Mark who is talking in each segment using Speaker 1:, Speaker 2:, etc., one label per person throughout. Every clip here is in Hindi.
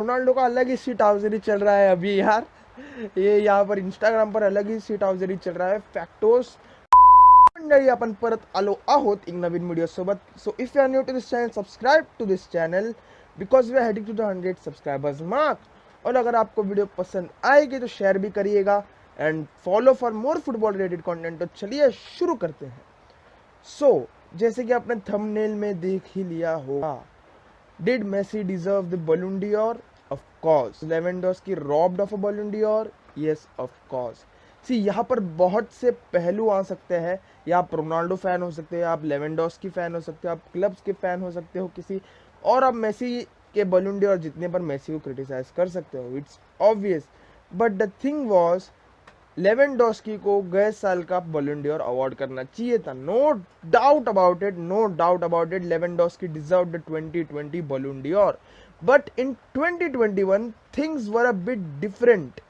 Speaker 1: रोनाल्डो का अलग ही सीट हाउसरी चल रहा है अभी यार। ये यहाँ पर इंस्टाग्राम पर अलग ही सीट हाउसरी चल रहा है। फॅक्टोस मंडळी, आपण परत आलो आहोत एक नवीन व्हिडिओ सोबत. So if you are new to this channel, subscribe to this channel because we are heading to the 100 subscribers mark. और अगर आपको वीडियो पसंद आएगी तो शेयर भी करिएगा and follow for more football related content. तो चलिए शुरू करते हैं. सो जैसे कि आपने थंबनेल में देख ही लिया होगा, did Messi deserve the Ballon d'Or? Of course. Lewandowski robbed of a Ballon d'Or? Yes of course. See यहाँ पर बहुत से पहलू आ सकते हैं. या आप रोनाल्डो फैन हो सकते हैं, आप लेवेंडोस्की फैन हो सकते हो, आप क्लब्स के फैन हो सकते हो किसी, और आप मेसी के बॉलन डी'ओर जितने पर मेसी को क्रिटिसाइज कर सकते हो. It's obvious. But the thing was, Lewandowski को गए साल का बॉलन डी'ओर अवार्ड करना चाहिए था. No doubt about it, no doubt about it. Lewandowski deserve the 2020 Ballon d'Or. But in 2021 things were a bit different.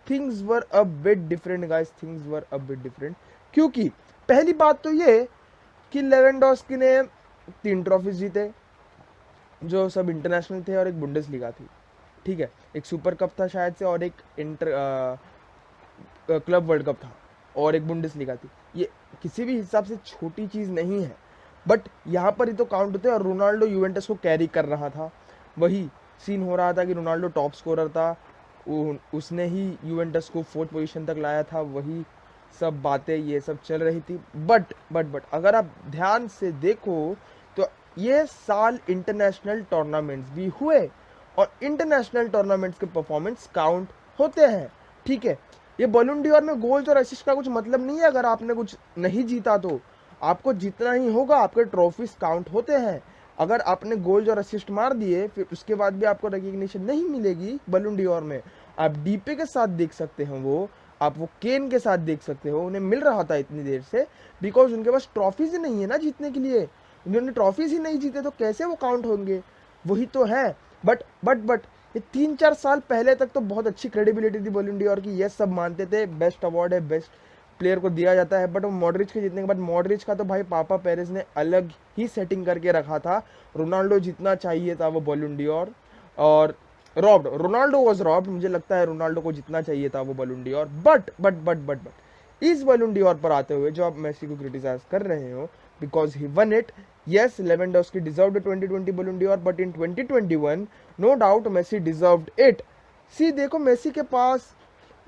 Speaker 1: Things were a bit different guys, things were a bit different. क्योंकि पहली बात तो ये कि लेवेंडोस्की ने 3 ट्रॉफीज जीते जो सब इंटरनेशनल थे और एक बुंडेसलीगा थी. ठीक है, एक सुपर कप था शायद से, और एक क्लब वर्ल्ड कप था, और एक बुंडेसलीगा थी. ये किसी भी हिसाब से छोटी चीज़ नहीं है, बट यहाँ पर ही तो काउंट होते हैं. और रोनाल्डो यूवेंटस को कैरी कर रहा था. वही सीन हो रहा था कि रोनाल्डो टॉप स्कोरर था, उसने ही यूवेंटस को 4th पोजीशन तक लाया था. वही सब बातें ये सब चल रही थी. बट अगर आप ध्यान से देखो तो ये साल इंटरनेशनल टूर्नामेंट्स भी हुए, और इंटरनेशनल टूर्नामेंट्स के परफॉर्मेंस काउंट होते हैं. ठीक है, ये बॉलन डी'ओर में गोल्स और असिस्ट का कुछ मतलब नहीं है. अगर आपने कुछ नहीं जीता तो आपको जीतना ही होगा. आपके ट्रॉफीज काउंट होते हैं. अगर आपने गोल्स और असिस्ट मार दिए फिर उसके बाद भी आपको रिकग्निशन नहीं मिलेगी बॉलन डी'ओर में. आप डीपे के साथ देख सकते हैं, वो आप वो केन के साथ देख सकते हो, उन्हें मिल रहा था इतनी देर से बिकॉज उनके पास ट्रॉफीज ही नहीं है ना जीतने के लिए. उन्होंने ट्रॉफीज ही नहीं जीते तो कैसे वो काउंट होंगे? वही तो है. बट ये 3-4 साल पहले तक तो बहुत अच्छी क्रेडिबिलिटी थी बॉलन डी'ओर की. ये सब मानते थे बेस्ट अवार्ड है, बेस्ट प्लेयर को दिया जाता है. बट वो मॉड्रिच के जीतने के बाद, मॉड्रिच का तो भाई पापा पेरेस ने अलग ही सेटिंग करके रखा था. रोनाल्डो जीतना चाहिए था वो बॉलन डी'ओर, और रॉब्ड. Ronaldo was robbed. मुझे लगता है रोनाल्डो को जीतना चाहिए था वो बॉलन डी'ओर. बट इस बॉलन डी'ओर पर आते हुए जो आप मेसी को क्रिटिसाइज कर रहे हो because he one it, yes, Lewandowski deserved the 2020 Ballon d'Or, but in 2021 no doubt Messi deserved it. See, देखो मेसी के पास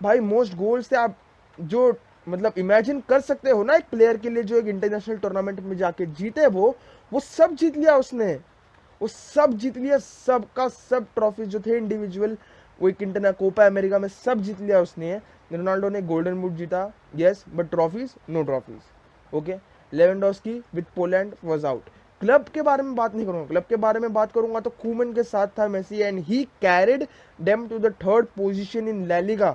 Speaker 1: भाई मोस्ट गोल्स थे. आप जो मतलब इमेजिन कर सकते हो ना एक प्लेयर के लिए जो एक इंटरनेशनल टूर्नामेंट में जाके जीते, वो सब जीत लिया उसने. वो सब जीत लिया, सबका सब ट्रॉफीज जो थे इंडिविजुअल, वो एक इंटरनेशनल कोपा अमेरिका में सब जीत लिया उसने. रोनाल्डो ने गोल्डन बूट जीता, yes, but trophies no trophies. Okay, Lewandowski with Poland was out. Club के बारे में बात नहीं करूंगा. क्लब के बारे में बात करूंगा तो कूमन के साथ था Messi and he carried them to the 3rd position in La Liga.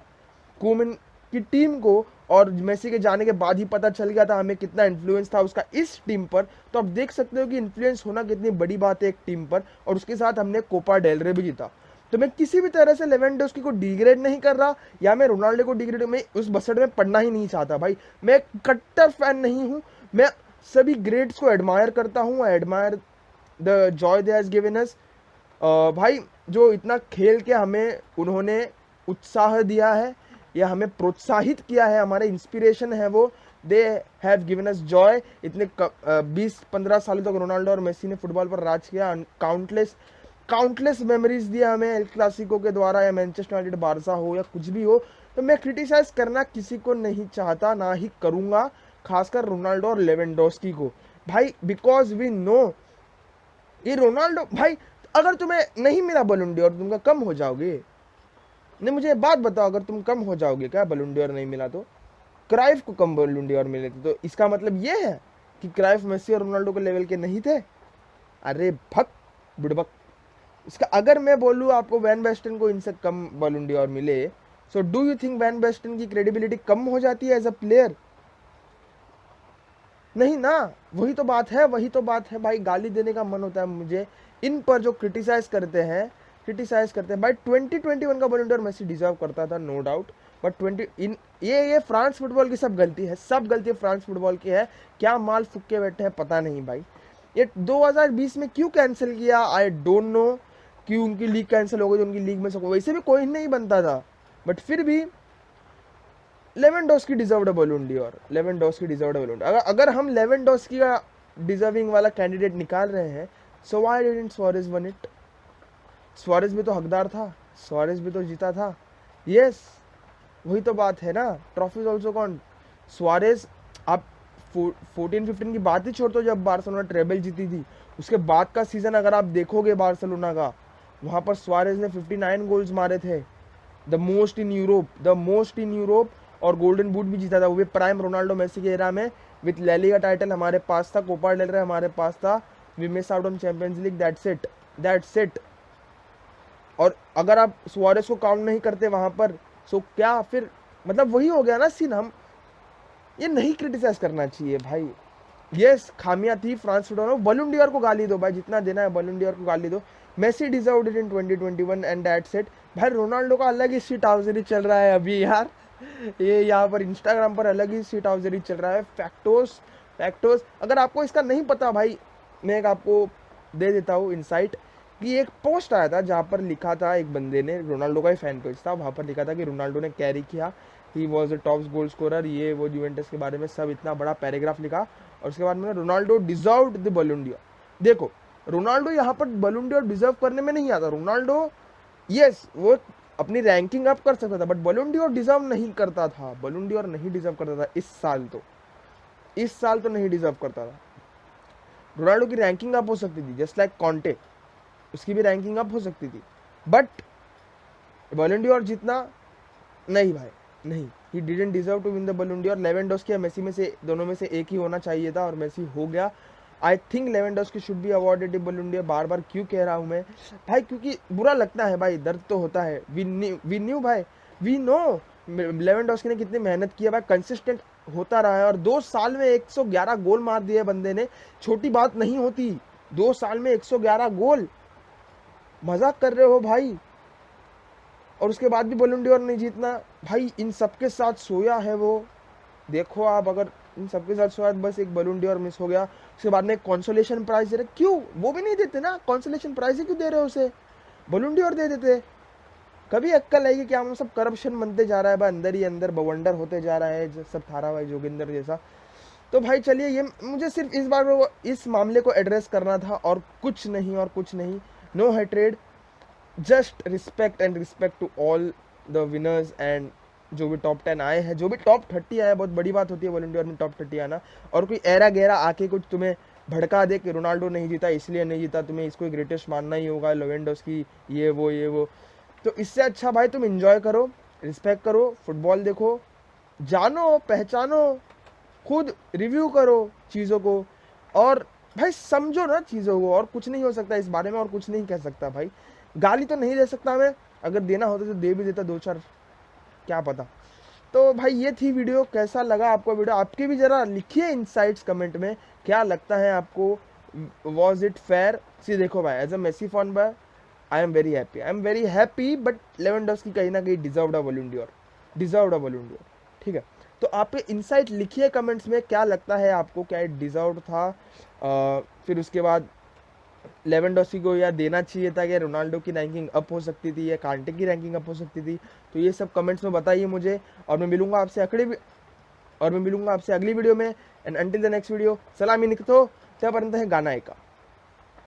Speaker 1: Koeman की टीम को, और मेसी के जाने के बाद ही पता चल गया था हमें कितना इन्फ्लुएंस था उसका इस टीम पर. तो आप देख सकते हो कि इन्फ्लुएंस होना कितनी बड़ी बात है एक टीम पर. और उसके साथ हमने कोपा डेल रे भी जीता. तो मैं किसी भी तरह से लेवेंडोस्की को डिग्रेड नहीं कर रहा, या मैं रोनाल्डो को डिग्रेड, मैं उस बसड़ में पढ़ना ही नहीं चाहता भाई. मैं एक कट्टर फैन नहीं हूँ. मैं सभी ग्रेड्स को एडमायर करता हूँ. I admire the Joy they has given us. भाई जो इतना खेल के हमें उन्होंने उत्साह दिया है या हमें प्रोत्साहित किया है, हमारे इंस्पिरेशन है वो. They have given us Joy. इतने 20-15 सालों तक रोनाल्डो और मेसी ने फुटबॉल पर राज किया. काउंटलेस मेमोरीज दिया हमें एल क्लासिको के द्वारा, या मैनचेस्टर यूनाइटेड बारसा हो या कुछ भी हो. तो मैं क्रिटिसाइज करना किसी को नहीं चाहता, ना ही करूंगा, खासकर रोनाल्डो और लेवेंडोस्की को भाई. बिकॉज वी नो ये रोनाल्डो भाई, अगर तुम्हें नहीं मिला बॉलन डी'ओर तुम कम हो जाओगे? नहीं, मुझे बात बताओ, अगर तुम कम हो जाओगे क्या बॉलन डी'ओर नहीं मिला तो? क्राइफ को कम बॉलन डी'ओर मिले थे, तो इसका मतलब ये है कि क्राइफ मेसी और रोनाल्डो के लेवल के नहीं थे? अरे भक बुड़बक. इसका अगर मैं बोलूँ आपको वैन बेस्टन को इनसे कम बॉलन डी'ओर मिले, so do you think van Basten की क्रेडिबिलिटी कम हो जाती है एज अ प्लेयर? नहीं ना. वही तो बात है भाई. गाली देने का मन होता है मुझे इन पर जो क्रिटिसाइज करते हैं. भाई 2021 का बॉलन डी'ओर मेसी डिजर्व करता था, नो डाउट. बट 20 इन ये फ्रांस फुटबॉल की सब गलती फ्रांस फुटबॉल की है. क्या माल फूक के बैठे हैं पता नहीं भाई. ये 2020 में क्यों कैंसिल किया, आई डोंट नो. कि उनकी लीग कैंसिल हो गई, उनकी लीग में से वैसे भी कोई नहीं बनता था, बट फिर भी लेवेंडोस्की डिजर्व्ड अ बॉलन डॉर, लेवेंडोस्की डिजर्व्ड अ बॉलन डॉर। अगर हम लेवेंडोस्की का डिजर्विंग वाला कैंडिडेट निकाल रहे हैं, so why didn't Suarez one it? Suarez भी तो हकदार था, सुआरेज भी तो जीता था। यस, वही तो बात है ना, ट्रॉफीज ऑल्सो काउंट। सुआरेज, आप 14-15 की बात ही छोड़ दो, जब बार्सिलोना ट्रेबल जीती थी, उसके बाद का सीजन अगर आप देखोगे बार्सिलोना का, वहां पर सुआरेज ने 59 गोल्स मारे थे, the most in Europe, the most in Europe, और गोल्डन बूट भी जीता था, वो भी प्राइम रोनाल्डो मेसी के एरा में। विथ ला लीगा टाइटल हमारे पास था, कोपा डेल रे हमारे पास था, we miss out on Champions League, that's it, that's it. और अगर आप सुआरेज को काउंट नहीं करते वहां पर, सो क्या फिर, मतलब वही हो गया ना सीन। हम ये नहीं क्रिटिसाइज करना चाहिए भाई। यस, खामियां थी फ्रांस फुटबॉल में, बॉलन डॉर को गाली दो भाई, जितना देना है बॉलन डॉर को गाली दो। Messi deserved it in 2021 and that's it. भाई रोनाल्डो का अलग ही सीट हाउसरी चल रहा है अभी यार, ये यहाँ पर इंस्टाग्राम पर अलग ही सीट हाउसरी चल रहा है। फैक्टोस, फैक्टोस, अगर आपको इसका नहीं पता भाई, मैं एक आपको दे देता हूँ इंसाइट, कि एक पोस्ट आया था जहाँ पर लिखा था, एक बंदे ने, रोनाल्डो का ही फैन पेज था, वहाँ पर लिखा था कि रोनाल्डो ने कैरी किया, he was the top goal scorer, ये वो यूवेंटस के बारे में सब इतना बड़ा पैराग्राफ लिखा, और उसके बाद में Ronaldo deserved the Ballon Dar. देखो, रोनाल्डो यहाँ पर बॉलन डॉर डिजर्व करने में नहीं आता। रोनाल्डो यस, वो अपनी रैंकिंग अप कर सकता था, बट बॉलन डॉर डिजर्व नहीं करता था, बॉलन डॉर नहीं डिजर्व करता था इस साल तो नहीं डिजर्व करता था। रोनाल्डो की रैंकिंग अप हो सकती थी, जस्ट लाइक कॉन्टे, उसकी भी रैंकिंग अप हो सकती थी, बट बॉलन डॉर जीतना नहीं भाई, नहीं, he didn't deserve to win the Ballon d'Or. Lewandowski या मेसी में से, दोनों में से एक ही होना चाहिए था, और मेसी हो गया। I think Lewandowski should be awarded Ballon d'Or. बार बार क्यों कह रहा हूँ मैं भाई, क्योंकि बुरा लगता है भाई, दर्द तो होता है। वी न्यू भाई, वी नो लेवेंडोस्की ने कितनी मेहनत की है भाई, कंसिस्टेंट होता रहा है, और 2 साल में 111 गोल मार दिए बंदे ने, छोटी बात नहीं होती। 2 साल में 111 गोल, मजाक कर रहे हो भाई? और उसके बाद भी बॉलन डॉर नहीं जीतना भाई। इन सबके साथ सोया है वो, देखो आप, अगर इन सबके साथ सोया, बस एक बॉलन डॉर मिस हो गया। उसके बाद में कंसोलेशन प्राइज दे रहे, क्यों वो भी नहीं देते ना? कंसोलेशन प्राइज ही क्यों दे रहे हो उसे? बॉलन डॉर दे देते। कभी अक्कल आएगी क्या? हम सब करप्शन बनते जा रहा है भाई, अंदर ही अंदर बवंडर होते जा रहा है सब, थारा भाई जोगिंदर जैसा। तो भाई चलिए, ये मुझे सिर्फ इस बार इस मामले को एड्रेस करना था, और कुछ नहीं, और कुछ नहीं। No hatred, just respect and respect to all the winners, and जो भी टॉप 10 आए हैं, जो भी टॉप 30 आए, बहुत बड़ी बात होती है वॉलंटियर में टॉप 30 आना। और कोई एरा गहरा आके कुछ तुम्हें भड़का दे कि रोनाल्डो नहीं जीता इसलिए नहीं जीता, तुम्हें इसको ग्रेटेस्ट मानना ही होगा, लेवेंडोस्की ये वो, तो इससे अच्छा भाई तुम एंजॉय करो, रिस्पेक्ट करो, फुटबॉल देखो, जानो पहचानो, खुद रिव्यू करो चीज़ों को, और भाई समझो ना चीज़ों को। और कुछ नहीं हो सकता इस बारे में, और कुछ नहीं कह सकता भाई। गाली तो नहीं दे सकता मैं, अगर देना होता तो दे भी देता 2-4, क्या पता। तो भाई ये थी वीडियो, कैसा लगा आपको वीडियो? आपके भी जरा लिखिए इनसाइट्स कमेंट में, क्या लगता है आपको, वॉज इट फेयर? सी देखो भाई, एज अ मेसी फैन भाई, I am very happy, but Lewandowski कहीं ना कहीं डिजर्व्ड अ बॉलन डॉर, ठीक है? तो आप इनसाइट लिखिए कमेंट्स में, क्या लगता है आपको, क्या डिजर्व्ड था? फिर उसके बाद लेवेंडोस्की को या देना चाहिए था, कि रोनाल्डो की रैंकिंग अप हो सकती थी, या कांटे की रैंकिंग अप हो सकती थी? तो ये सब कमेंट्स में बताइए मुझे, और मैं मिलूंगा आपसे अगली वीडियो में। And until the next video, सलामी निकतो, त्यापर्यंत हे गाणं ऐका.